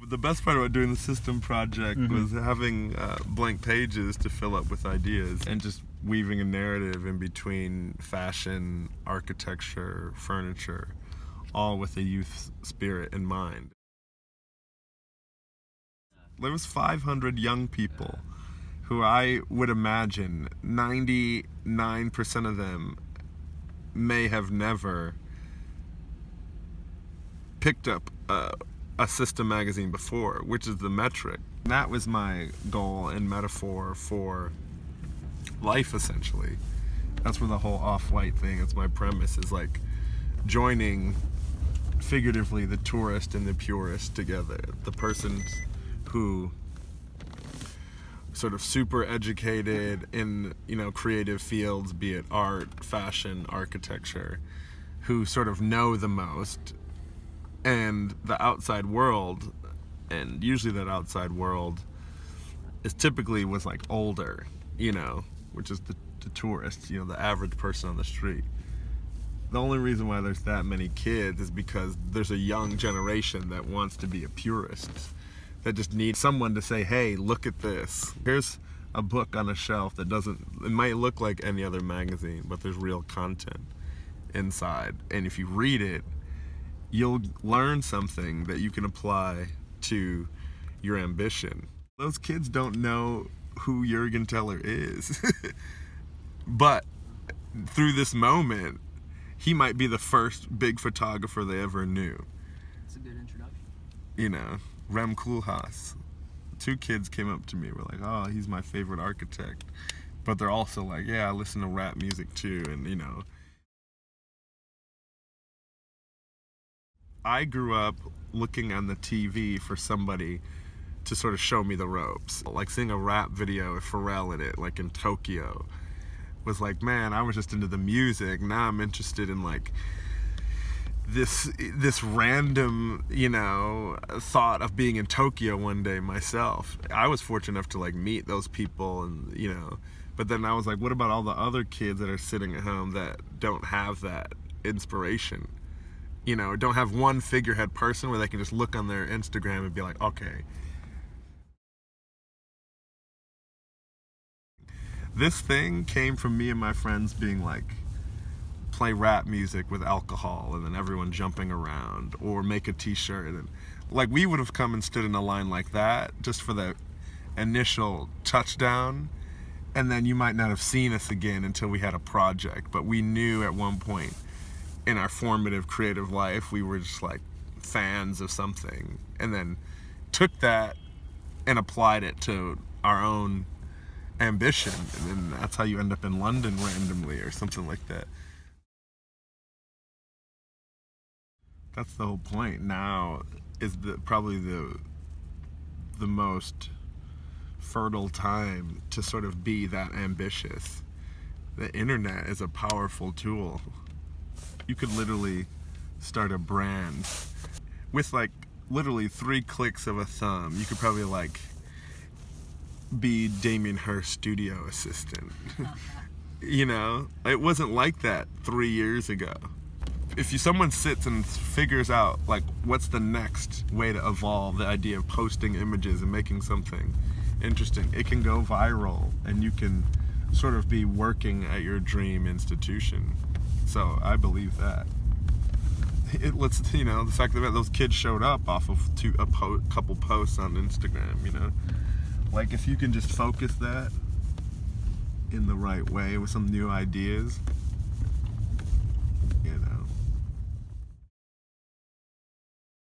The best part about doing the system project was having blank pages to fill up with ideas and just weaving a narrative in between fashion, architecture, furniture, all with a youth spirit in mind. There was 500 young people who I would imagine 99% of them may have never picked up a system magazine before, which is the metric. That was my goal and metaphor for life, essentially. That's where the whole off-white thing, it's my premise, is like joining, figuratively, the tourist and the purist together. The person who sort of super educated in, creative fields, be it art, fashion, architecture, who sort of know the most, and the outside world, and usually that outside world is typically was like older, which is the tourist, the average person on the street. The only reason why there's that many kids is because there's a young generation that wants to be a purist, that just needs someone to say, hey, look at this. Here's a book on a shelf that it might look like any other magazine, but there's real content inside. And if you read it, you'll learn something that you can apply to your ambition. Those kids don't know who Jürgen Teller is. But through this moment, he might be the first big photographer they ever knew. It's a good introduction. Rem Koolhaas. 2 kids came up to me, were like, oh, he's my favorite architect. But they're also like, yeah, I listen to rap music too, and I grew up looking on the TV for somebody to sort of show me the ropes. Like seeing a rap video with Pharrell in it, like in Tokyo, was like, man, I was just into the music. Now I'm interested in like this random, thought of being in Tokyo one day myself. I was fortunate enough to like meet those people and, but then I was like, what about all the other kids that are sitting at home that don't have that inspiration? Don't have one figurehead person where they can just look on their Instagram and be like, okay. This thing came from me and my friends being like, play rap music with alcohol and then everyone jumping around, or make a t-shirt. And like we would have come and stood in a line like that just for the initial touchdown. And then you might not have seen us again until we had a project. But we knew at one point in our formative creative life, we were just like fans of something, and then took that and applied it to our own ambition. And then that's how you end up in London randomly or something like that. That's the whole point. Now is probably the most fertile time to sort of be that ambitious. The internet is a powerful tool. You could literally start a brand with like literally 3 clicks of a thumb. You could probably like be Damien Hirst's studio assistant. It wasn't like that 3 years ago. If someone sits and figures out like what's the next way to evolve the idea of posting images and making something interesting, it can go viral and you can sort of be working at your dream institution. So I believe that. The fact that those kids showed up off of a couple posts on Instagram, like if you can just focus that in the right way with some new ideas,